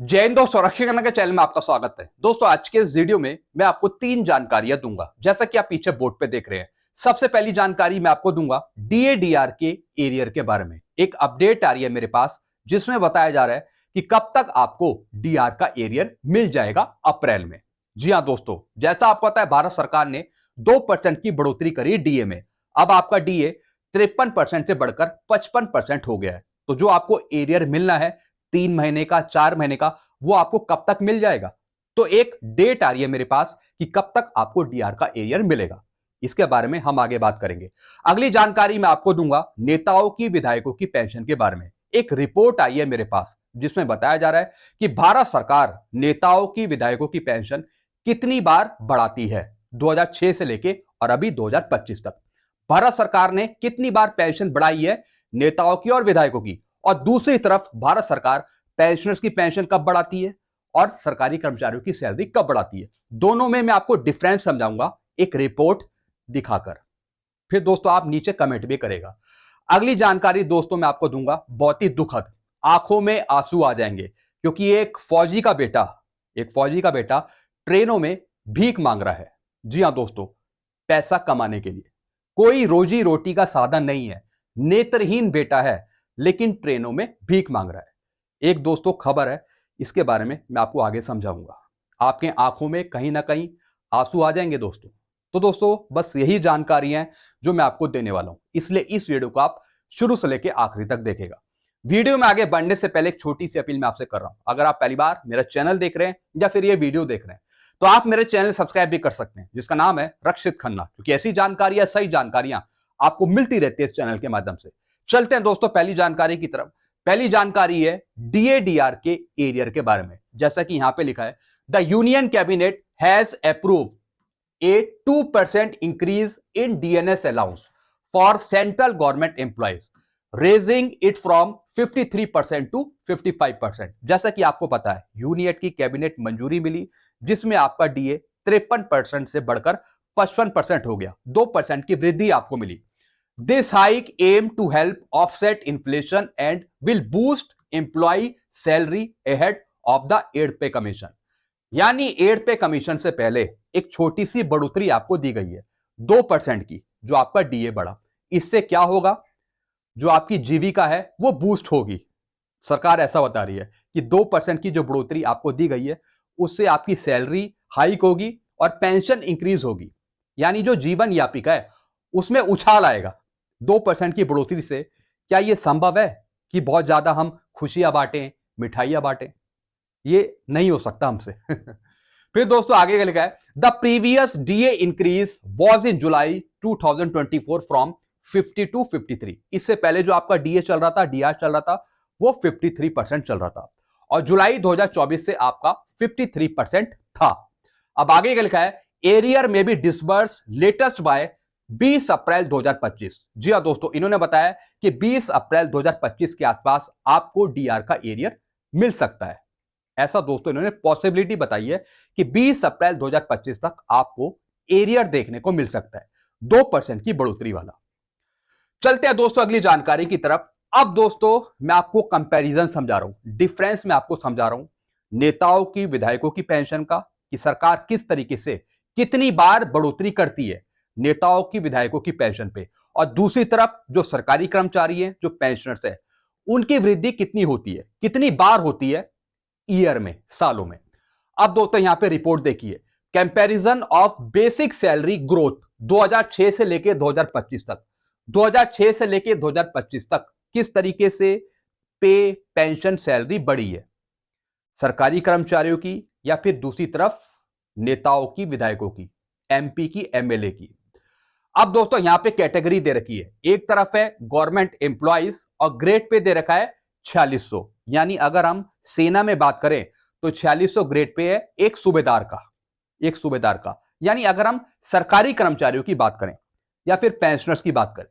जय हिंद दोस्तों, रक्षा करने के चैनल में आपका स्वागत है। दोस्तों आज के इस वीडियो में मैं आपको 3 जानकारियां दूंगा, जैसा कि आप पीछे बोर्ड पे देख रहे हैं। सबसे पहली जानकारी मैं आपको दूंगा डीएडीआर के एरियर के बारे में। एक अपडेट आ रही है मेरे पास जिसमें बताया जा रहा है कि कब तक आपको डीआर का एरियर मिल जाएगा अप्रैल में। जी हाँ दोस्तों, जैसा आपको पता है भारत सरकार ने 2% की बढ़ोतरी करी डीए में। अब आपका डीए 53% से बढ़कर 55% हो गया है। तो जो आपको एरियर मिलना है 3 महीने का, 4 महीने का, वो आपको कब तक मिल जाएगा। तो एक डेट आ रही है मेरे पास कि कब तक आपको डीआर का एरियर मिलेगा। इसके बारे में हम आगे बात करेंगे। अगली जानकारी मैं आपको दूंगा नेताओं की, विधायकों की पेंशन के बारे में। एक रिपोर्ट आई है मेरे पास जिसमें बताया जा रहा है कि भारत सरकार नेताओं की, विधायकों की पेंशन कितनी बार बढ़ाती है 2006 से लेके और अभी 2025 तक। भारत सरकार ने कितनी बार पेंशन बढ़ाई है नेताओं की और विधायकों की, और दूसरी तरफ भारत सरकार पेंशनर्स की पेंशन कब बढ़ाती है और सरकारी कर्मचारियों की सैलरी कब बढ़ाती है। दोनों में मैं आपको डिफरेंस समझाऊंगा एक रिपोर्ट दिखाकर। फिर दोस्तों आप नीचे कमेंट भी करेगा। अगली जानकारी दोस्तों मैं आपको दूंगा बहुत ही दुखद, आंखों में आंसू आ जाएंगे, क्योंकि एक फौजी का बेटा ट्रेनों में भीख मांग रहा है। जी हां दोस्तों, पैसा कमाने के लिए। कोई रोजी रोटी का साधन नहीं है, नेत्रहीन बेटा है, लेकिन ट्रेनों में भीख मांग रहा है। एक दोस्तों खबर है, इसके बारे में मैं आपको आगे समझाऊंगा। आपके आंखों में कहीं ना कहीं आंसू आ जाएंगे दोस्तों। तो दोस्तों बस यही जानकारी है जो मैं आपको देने वाला हूं, इसलिए इस वीडियो को आप शुरू से लेकर आखिरी तक देखेगा। वीडियो में आगे बढ़ने से पहले एक छोटी सी अपील मैं आपसे कर रहा हूं। अगर आप पहली बार मेरा चैनल देख रहे हैं या फिर ये वीडियो देख रहे हैं तो आप मेरे चैनल सब्सक्राइब भी कर सकते हैं, जिसका नाम है रक्षित खन्ना, क्योंकि ऐसी जानकारियां, सही जानकारियां आपको मिलती रहती है इस चैनल के माध्यम से। चलते हैं दोस्तों पहली जानकारी की तरफ। पहली जानकारी है डीएडीआर के एरियर के बारे में। जैसा कि यहां पे लिखा है, the union cabinet has approve a 2% increase in DNS allowance for central government employees, raising it from 53% to 55%। जैसा कि आपको पता है यूनियन की कैबिनेट मंजूरी मिली जिसमें आपका डीए 53% से बढ़कर 55% हो गया। 2% की वृद्धि आपको मिली। This hike aim to help offset inflation and will boost employee salary ahead of the 8th पे कमीशन। यानी 8th पे कमीशन से पहले एक छोटी सी बढ़ोतरी आपको दी गई है 2% की, जो आपका डीए बढ़ा। इससे क्या होगा, जो आपकी जीविका है वो बूस्ट होगी। सरकार ऐसा बता रही है कि 2% की जो बढ़ोतरी आपको दी गई है उससे आपकी सैलरी हाइक होगी और पेंशन इंक्रीज होगी। यानी जो जीवन यापिका है उसमें उछाल आएगा 2% की बढ़ोतरी से। क्या यह संभव है कि बहुत ज्यादा हम खुशियां बांटें, मिठाइयां बांटें? ये नहीं हो सकता हमसे। फिर दोस्तों आगे का लिखा है, the previous DA increase was in July 2024 from 50 to 53। इससे पहले जो आपका डीए चल रहा था, डीआर चल रहा था, वो 53% चल रहा था और जुलाई 2024 से आपका 53% था। अब आगे का लिखा है, एरियर में भी डिसबर्स लेटेस्ट बाय 20 अप्रैल 2025। जी हाँ दोस्तों, इन्होंने बताया कि 20 अप्रैल 2025 के आसपास आपको डीआर का एरियर मिल सकता है। ऐसा दोस्तों इन्होंने पॉसिबिलिटी बताई है कि 20 अप्रैल 2025 तक आपको एरियर देखने को मिल सकता है 2% की बढ़ोतरी वाला। चलते हैं दोस्तों अगली जानकारी की तरफ। अब दोस्तों मैं आपको कंपैरिजन समझा रहा हूं, डिफरेंस मैं आपको समझा रहा हूं नेताओं की, विधायकों की पेंशन का, कि सरकार किस तरीके से कितनी बार बढ़ोतरी करती है नेताओं की, विधायकों की पेंशन पे, और दूसरी तरफ जो सरकारी कर्मचारी हैं, जो पेंशनर्स है, उनकी वृद्धि कितनी होती है, कितनी बार होती है ईयर में, सालों में। अब दोस्तों यहां पे रिपोर्ट देखिए, comparison of basic salary growth 2006 से लेके 2025 तक। 2006 से लेके 2025 तक किस तरीके से पे, पेंशन, सैलरी बढ़ी है सरकारी कर्मचारियों की या फिर दूसरी तरफ नेताओं की, विधायकों की, एमपी की, एमएलए की। अब दोस्तों यहां पे कैटेगरी दे रखी है, एक तरफ है गवर्नमेंट एम्प्लॉइज और ग्रेड पे दे रखा है 4600। यानी अगर हम सेना में बात करें तो 4600 ग्रेड पे है एक सूबेदार का, एक सूबेदार का। यानी अगर हम सरकारी कर्मचारियों की बात करें या फिर पेंशनर्स की बात करें।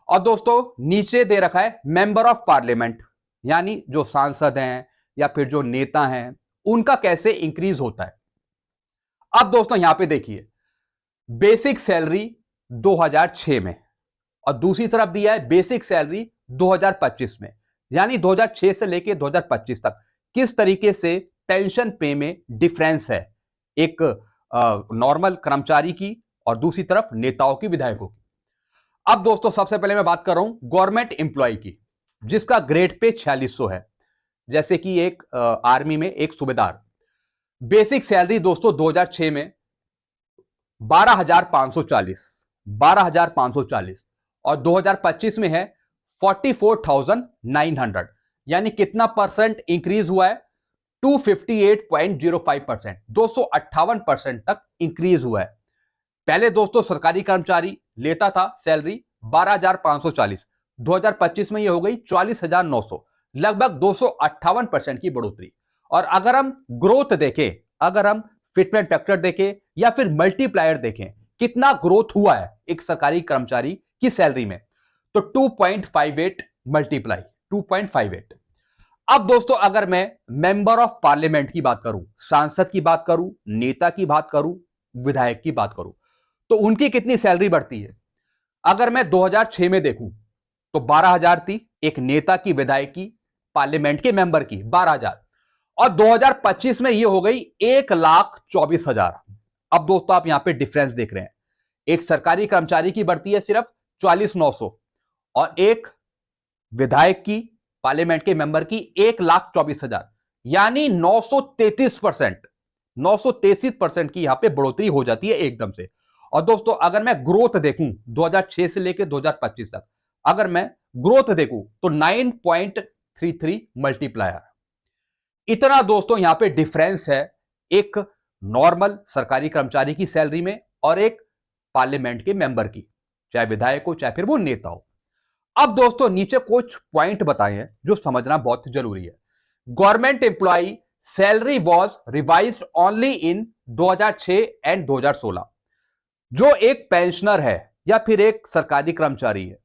और दोस्तों नीचे दे रखा है मेंबर ऑफ पार्लियामेंट, यानी जो सांसद हैं या फिर जो नेता हैं उनका कैसे इंक्रीज होता है। अब दोस्तों यहां पे देखिए, बेसिक सैलरी 2006 में और दूसरी तरफ दिया है बेसिक सैलरी 2025 में। यानी 2006 से लेकर 2025 तक किस तरीके से पेंशन पे में डिफरेंस है एक नॉर्मल कर्मचारी की और दूसरी तरफ नेताओं की, विधायकों की। अब दोस्तों सबसे पहले मैं बात कर रहा हूं गवर्नमेंट एम्प्लॉय की, जिसका ग्रेड पे 4600 है। जैसे कि एक आर्मी में एक सूबेदार, बेसिक सैलरी दोस्तों 2006 में 12,540 और 2025 में है 44,900, यानी कितना परसेंट इंक्रीज हुआ है? 258.05%, 258% तक इंक्रीज हुआ है। पहले दोस्तों सरकारी कर्मचारी लेता था सैलरी 12,540, 2025 में यह हो गई 44,900, लगभग 258% की बढ़ोतरी। और अगर हम ग्रोथ देखें, अगर हम फिटमेंट फैक्टर देखें या फिर मल्टीप्लायर देखें, कितना ग्रोथ हुआ है एक सरकारी कर्मचारी की सैलरी में, तो 2.58 मल्टीप्लाई 2.58। अब दोस्तों अगर मैं मेंबर ऑफ पार्लियामेंट की बात करूं, सांसद की बात करूं, नेता की बात करूं, विधायक की बात करूं, तो उनकी कितनी सैलरी बढ़ती है? अगर मैं 2006 में देखूं तो 12,000 थी एक नेता की, विधायक की, पार्लियामेंट के मेंबर की 12,000, और 2025 में यह हो गई 1,24,000। अब दोस्तों आप यहां पे डिफरेंस देख रहे हैं, एक सरकारी कर्मचारी की बढ़ती है सिर्फ 44,900 और एक विधायक की, पार्लियामेंट के मेंबर की 1,24,000, यानी 933% की यहां पे बढ़ोतरी हो जाती है एकदम से। और दोस्तों अगर मैं ग्रोथ देखूं 2006 से लेकर 2025 तक, अगर मैं ग्रोथ देखूं तो 9.33 मल्टीप्लायर। इतना दोस्तों यहां पे डिफरेंस है एक नॉर्मल सरकारी कर्मचारी की सैलरी में और एक पार्लियामेंट के मेंबर की, चाहे विधायक हो चाहे फिर वो नेता हो। अब दोस्तों नीचे कुछ पॉइंट बताए हैं जो समझना बहुत जरूरी है। Government employ salary was revised only in 2006 and 2016। जो एक पेंशनर है या फिर एक सरकारी कर्मचारी है,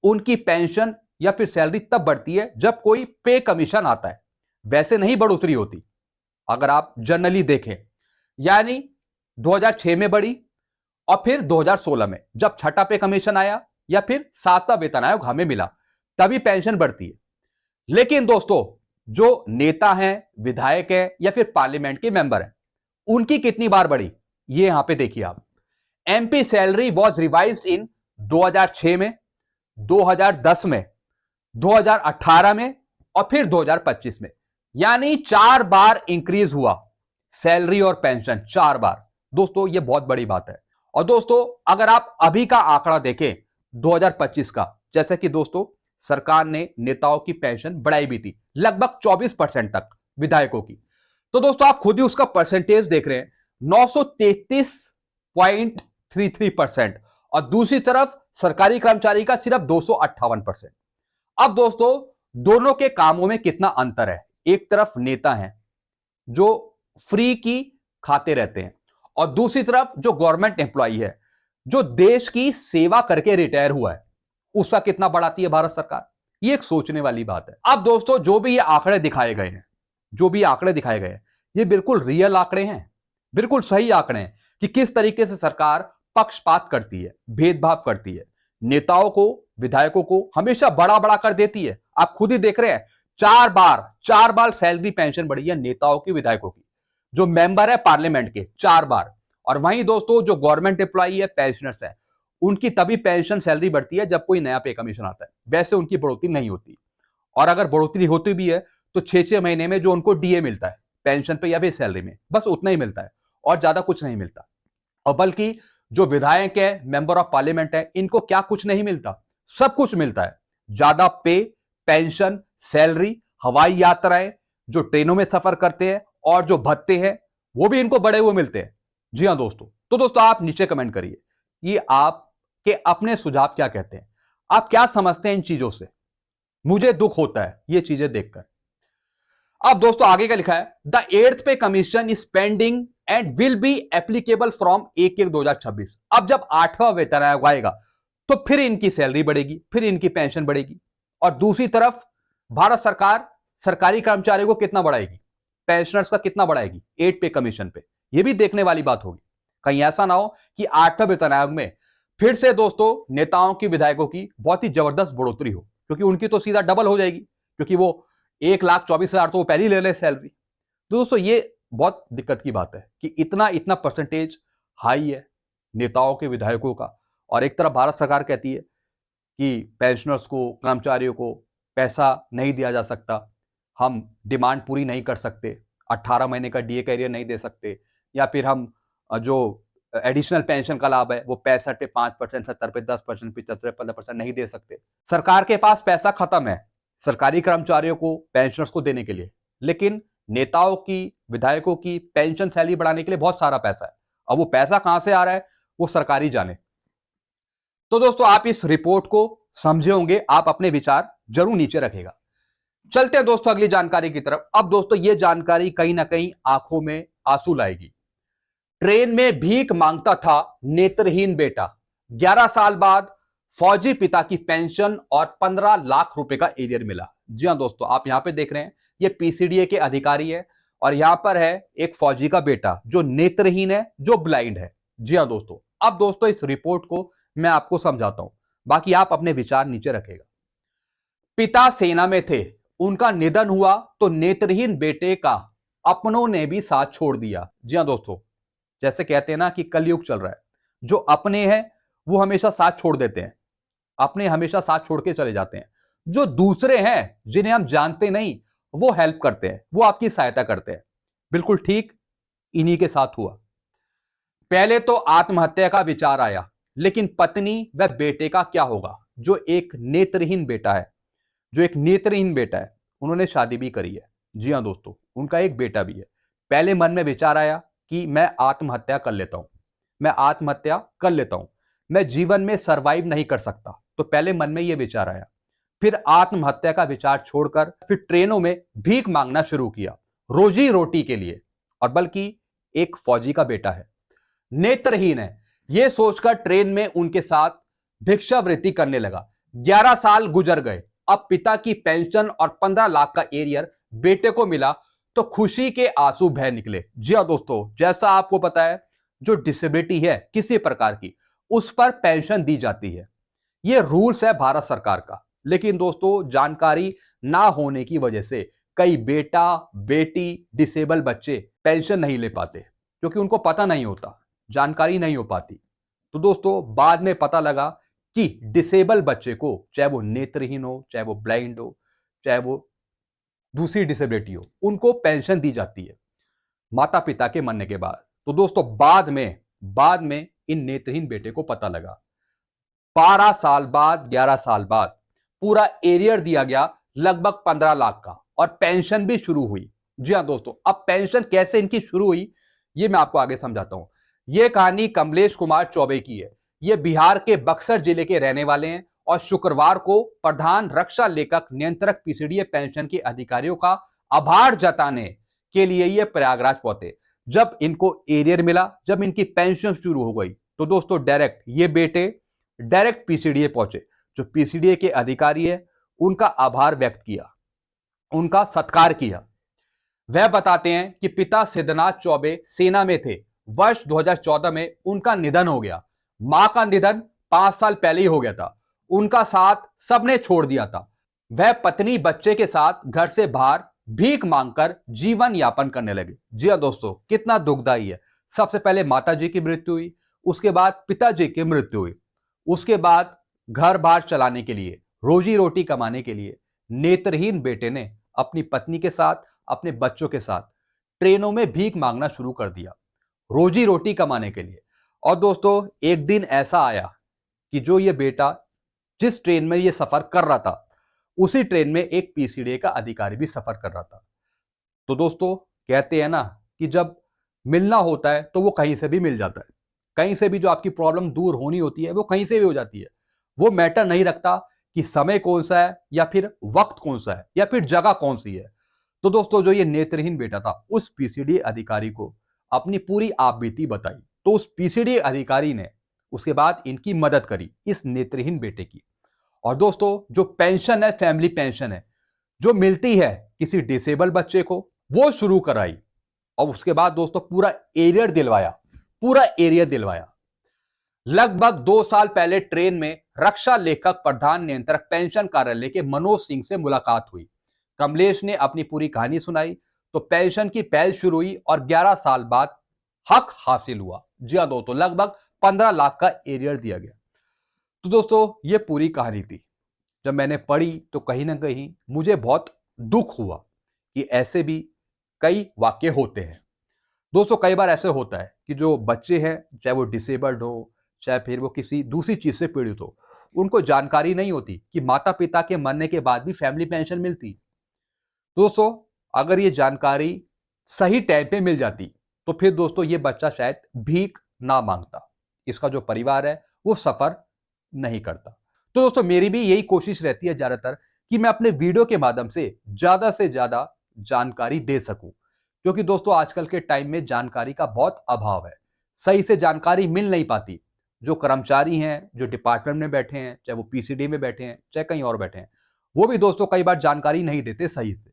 उनकी पेंशन या फिर सैलरी तब बढ़ती है जब कोई पे कमीशन आता है, वैसे नहीं बढ़ोतरी होती। अगर आप जनरली देखें, यानी 2006 में बढ़ी और फिर 2016 में जब छठा पे कमीशन आया या फिर सातवां वेतन आयोग हमें मिला, तभी पेंशन बढ़ती है। लेकिन दोस्तों जो नेता हैं, विधायक हैं या फिर पार्लियामेंट के मेंबर हैं, उनकी कितनी बार बढ़ी ये यहां पे देखिए आप। एमपी सैलरी वॉज रिवाइज्ड इन 2006 में, 2010 में, 2018 में और फिर 2025 में, यानी 4 बार इंक्रीज हुआ सैलरी और पेंशन, 4 बार। दोस्तों ये बहुत बड़ी बात है। और दोस्तों अगर आप अभी का आंकड़ा देखें 2025 का, जैसे कि दोस्तों सरकार ने नेताओं की पेंशन बढ़ाई भी थी लगभग 24% तक, विधायकों की, तो दोस्तों आप खुद ही उसका परसेंटेज देख रहे हैं 933.33%, और दूसरी तरफ सरकारी कर्मचारी का सिर्फ 258%। अब दोस्तों दोनों के कामों में कितना अंतर है। एक तरफ नेता हैं जो फ्री की खाते रहते हैं, और दूसरी तरफ जो गवर्नमेंट एम्प्लॉई है जो देश की सेवा करके रिटायर हुआ है, उसका कितना बढ़ाती है भारत सरकार। ये एक सोचने वाली बात है। अब दोस्तों जो भी ये आंकड़े दिखाए गए हैं, ये बिल्कुल रियल आंकड़े हैं, बिल्कुल सही आंकड़े हैं कि किस तरीके से सरकार पक्षपात करती है, भेदभाव करती है, नेताओं को, विधायकों को हमेशा बड़ा बड़ा कर देती है। आप खुद ही देख रहे हैं 4 बार सैलरी पेंशन बढ़ी है नेताओं की, विधायकों की, जो मेंबर है पार्लियामेंट के 4 बार। और वहीं दोस्तों जो गवर्नमेंट एम्प्लॉई है, पेंशनर्स है, उनकी तभी पेंशन सैलरी बढ़ती है जब कोई नया पे कमीशन आता है, वैसे उनकी बढ़ोतरी नहीं होती। और अगर बढ़ोतरी होती भी है तो 6-6 महीने में जो उनको डीए मिलता है पेंशन पे या फिर सैलरी में, बस उतना ही मिलता है और ज्यादा कुछ नहीं मिलता। और बल्कि जो विधायक है, मेंबर ऑफ पार्लियामेंट है, इनको क्या कुछ नहीं मिलता, सब कुछ मिलता है। ज्यादा पे, पेंशन, सैलरी, हवाई यात्राएं, जो ट्रेनों में सफर करते हैं, और जो भत्ते हैं वो भी इनको बढ़े हुए मिलते हैं। जी हां दोस्तों, तो दोस्तों आप नीचे कमेंट करिए कि आपके अपने सुझाव क्या कहते हैं, आप क्या समझते हैं इन चीजों से। मुझे दुख होता है ये चीजें देखकर। अब दोस्तों आगे क्या लिखा है, द 8th पे commission is pending and will be applicable from 1/1/2026। अब जब 8वां वेतन आयोग आएगा तो फिर इनकी सैलरी बढ़ेगी, फिर इनकी पेंशन बढ़ेगी। और दूसरी तरफ भारत सरकार सरकारी कर्मचारियों को कितना बढ़ाएगी, पेंशनर्स का कितना बढ़ाएगी 8 पे कमीशन पे, यह भी देखने वाली बात होगी। कहीं ऐसा ना हो कि 8वें वेतन आयोग में फिर से दोस्तों नेताओं की, विधायकों की बहुत ही जबरदस्त बढ़ोतरी हो, क्योंकि उनकी तो सीधा डबल हो जाएगी, क्योंकि वो 1,24,000 तो वो पहले ही ले ले सैलरी। तो दोस्तों ये बहुत दिक्कत की बात है कि इतना इतना परसेंटेज हाई है नेताओं के, विधायकों का। और एक तरफ भारत सरकार कहती है कि पेंशनर्स को, कर्मचारियों को पैसा नहीं दिया जा सकता, हम डिमांड पूरी नहीं कर सकते, 18 महीने का डीए कैरियर नहीं दे सकते, या फिर हम जो एडिशनल पेंशन का लाभ है वो 65 पे 5%, 70 पे 10%, 75 15% नहीं दे सकते। सरकार के पास पैसा खत्म है सरकारी कर्मचारियों को, पेंशनर्स को देने के लिए, लेकिन नेताओं की, विधायकों की पेंशन सैलरी बढ़ाने के लिए बहुत सारा पैसा है। अब वो पैसा कहां से आ रहा है वो सरकारी जाने। तो दोस्तों आप इस रिपोर्ट को समझे होंगे, आप अपने विचार जरूर नीचे रखेगा। चलते हैं दोस्तों अगली जानकारी की तरफ। अब दोस्तों ये जानकारी कहीं ना कहीं आंखों में आंसू लाएगी। ट्रेन में भीख मांगता था नेत्रहीन बेटा, 11 साल बाद फौजी पिता की पेंशन और 15 लाख रुपए का एरियर मिला। जी हां दोस्तों, आप यहां पे देख रहे हैं ये पीसीडीए के अधिकारी है और यहां पर है एक फौजी का बेटा जो नेत्रहीन है, जो ब्लाइंड है। जी हां दोस्तों, अब दोस्तों इस रिपोर्ट को मैं आपको समझाता हूं, बाकी आप अपने विचार नीचे रखेगा। पिता सेना में थे, उनका निधन हुआ तो नेत्रहीन बेटे का अपनों ने भी साथ छोड़ दिया। जी हां दोस्तों, जैसे कहते हैं ना कि कलयुग चल रहा है, जो अपने हैं वो हमेशा साथ छोड़ देते हैं, अपने हमेशा साथ छोड़ के चले जाते हैं। जो दूसरे हैं जिन्हें हम जानते नहीं वो हेल्प करते हैं, वो आपकी सहायता करते हैं। बिल्कुल ठीक इन्हीं के साथ हुआ। पहले तो आत्महत्या का विचार आया, लेकिन पत्नी व बेटे का क्या होगा? जो एक नेत्रहीन बेटा है, जो एक नेत्रहीन बेटा है, उन्होंने शादी भी करी है। जी हां दोस्तों, उनका एक बेटा भी है। पहले मन में विचार आया कि मैं आत्महत्या कर लेता हूं, मैं आत्महत्या कर लेता हूं, मैं जीवन में सरवाइव नहीं कर सकता। तो पहले मन में यह विचार आया, फिर आत्महत्या का विचार छोड़कर फिर ट्रेनों में भीख मांगना शुरू किया रोजी रोटी के लिए। और बल्कि एक फौजी का बेटा है, नेत्रहीन है, यह सोचकर ट्रेन में उनके साथ भिक्षावृत्ति करने लगा। 11 साल गुजर गए, अब पिता की पेंशन और 15 लाख का एरियर बेटे को मिला तो खुशी के आंसू बह निकले। जी हां दोस्तों, जैसा आपको पता है जो डिसेबिलिटी है किसी प्रकार की, उस पर पेंशन दी जाती है, यह रूल्स है भारत सरकार का। लेकिन दोस्तों जानकारी ना होने की वजह से कई बेटा बेटी डिसेबल बच्चे पेंशन नहीं ले पाते, क्योंकि उनको पता नहीं होता, जानकारी नहीं हो पाती। तो दोस्तों बाद में पता लगा कि डिसेबल बच्चे को, चाहे वो नेत्रहीन हो, चाहे वो ब्लाइंड हो, चाहे वो दूसरी डिसेबिलिटी हो, उनको पेंशन दी जाती है माता पिता के मरने के बाद। तो दोस्तों बाद में इन नेत्रहीन बेटे को पता लगा, 12 साल बाद, 11 साल बाद पूरा एरियर दिया गया लगभग 15 लाख का, और पेंशन भी शुरू हुई। जी हां दोस्तों, अब पेंशन कैसे इनकी शुरू हुई ये मैं आपको आगे समझाता हूं। यह कहानी कमलेश कुमार चौबे की है। यह बिहार के बक्सर जिले के रहने वाले हैं और शुक्रवार को प्रधान रक्षा लेखक नियंत्रक पीसीडीए पेंशन के अधिकारियों का आभार जताने के लिए यह प्रयागराज पहुंचे। जब इनको एरियर मिला, जब इनकी पेंशन शुरू हो गई, तो दोस्तों डायरेक्ट ये बेटे डायरेक्ट पीसीडीए पहुंचे। जो पीसीडीए के अधिकारी है उनका आभार व्यक्त किया, उनका सत्कार किया। वह बताते हैं कि पिता सिद्धनाथ चौबे सेना में थे, वर्ष 2014 में उनका निधन हो गया। मां का निधन 5 साल पहले ही हो गया था, उनका साथ सबने छोड़ दिया था। वह पत्नी बच्चे के साथ घर से बाहर भीख मांगकर जीवन यापन करने लगे। जी हां दोस्तों, कितना दुखदाई है। सबसे पहले माता जी की मृत्यु हुई, उसके बाद पिताजी की मृत्यु हुई, उसके बाद घर बार चलाने के लिए, रोजी रोटी कमाने के लिए नेत्रहीन बेटे ने अपनी पत्नी के साथ, अपने बच्चों के साथ ट्रेनों में भीख मांगना शुरू कर दिया रोजी रोटी कमाने के लिए। और दोस्तों एक दिन ऐसा आया कि जो ये बेटा जिस ट्रेन में ये सफर कर रहा था, उसी ट्रेन में एक पीसीडीए का अधिकारी भी सफर कर रहा था। तो दोस्तों कहते हैं ना कि जब मिलना होता है तो वो कहीं से भी मिल जाता है, कहीं से भी जो आपकी प्रॉब्लम दूर होनी होती है वो कहीं से भी हो जाती है। वो मैटर नहीं रखता कि समय कौन सा है या फिर वक्त कौन सा है या फिर जगह कौन सी है। तो दोस्तों जो ये नेत्रहीन बेटा था, उस पीसीडीए अधिकारी को अपनी पूरी आपबीती बताई, तो उस पीसीडीए अधिकारी ने उसके बाद इनकी मदद करी, इस नेत्रहीन बेटे की। और दोस्तों जो पेंशन है, फैमिली पेंशन है, जो मिलती है किसी डिसेबल बच्चे को, वो शुरू कराई। और उसके बाद दोस्तों पूरा एरियर दिलवाया, पूरा एरियर दिलवाया। लगभग 2 साल पहले ट्रेन में रक्षा लेखक प्रधान नियंत्रक पेंशन कार्यालय के मनोज सिंह से मुलाकात हुई। कमलेश ने अपनी पूरी कहानी सुनाई तो पेंशन की पहल शुरू हुई और 11 साल बाद हक हासिल हुआ। जी हाँ दोस्तों, लगभग 15 लाख का एरियर दिया गया। तो दोस्तों ये पूरी कहानी थी। जब मैंने पढ़ी तो कहीं ना कहीं मुझे बहुत दुख हुआ कि ऐसे भी कई वाक्य होते हैं। दोस्तों कई बार ऐसे होता है कि जो बच्चे हैं, चाहे वो डिसेबल्ड हो, चाहे फिर वो किसी दूसरी चीज से पीड़ित हो, उनको जानकारी नहीं होती कि माता पिता के मरने के बाद भी फैमिली पेंशन मिलती। दोस्तों अगर ये जानकारी सही टाइम पे मिल जाती तो फिर दोस्तों ये बच्चा शायद भीख ना मांगता, इसका जो परिवार है वो सफर नहीं करता। तो दोस्तों मेरी भी यही कोशिश रहती है ज्यादातर कि मैं अपने वीडियो के माध्यम से ज्यादा जानकारी दे सकूं, क्योंकि दोस्तों आजकल के टाइम में जानकारी का बहुत अभाव है। सही से जानकारी मिल नहीं पाती। जो कर्मचारी हैं, जो डिपार्टमेंट में बैठे हैं, चाहे वो पीसीडी में बैठे हैं, चाहे कहीं और बैठे हैं, वो भी दोस्तों कई बार जानकारी नहीं देते सही से।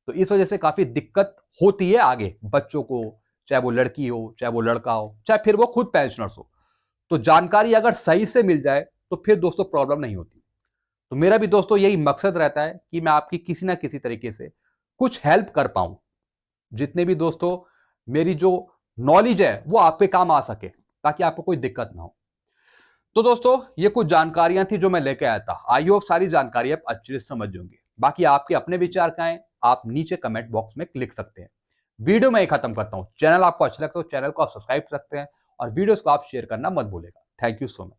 तो इस वजह से काफी दिक्कत होती है आगे बच्चों को, चाहे वो लड़की हो, चाहे वो लड़का हो, चाहे फिर वो खुद पेंशनर्स हो। तो जानकारी अगर सही से मिल जाए तो फिर दोस्तों प्रॉब्लम नहीं होती। तो मेरा भी दोस्तों यही मकसद रहता है कि मैं आपकी किसी ना किसी तरीके से कुछ हेल्प कर पाऊं। जितने भी दोस्तों मेरी जो नॉलेज है वो आपके काम आ सके, ताकि आपको कोई दिक्कत ना हो। तो दोस्तों ये कुछ जानकारियां थी जो मैं लेके आया था। आई होप सारी जानकारी आप अच्छे से समझ होंगे। बाकी आपके अपने विचार क्या हैं, आप नीचे कमेंट बॉक्स में लिख सकते हैं। वीडियो में ही खत्म करता हूं। चैनल आपको अच्छा लगता है तो चैनल को आप सब्सक्राइब कर सकते हैं और वीडियोस को आप शेयर करना मत भूलेगा। Thank you so much.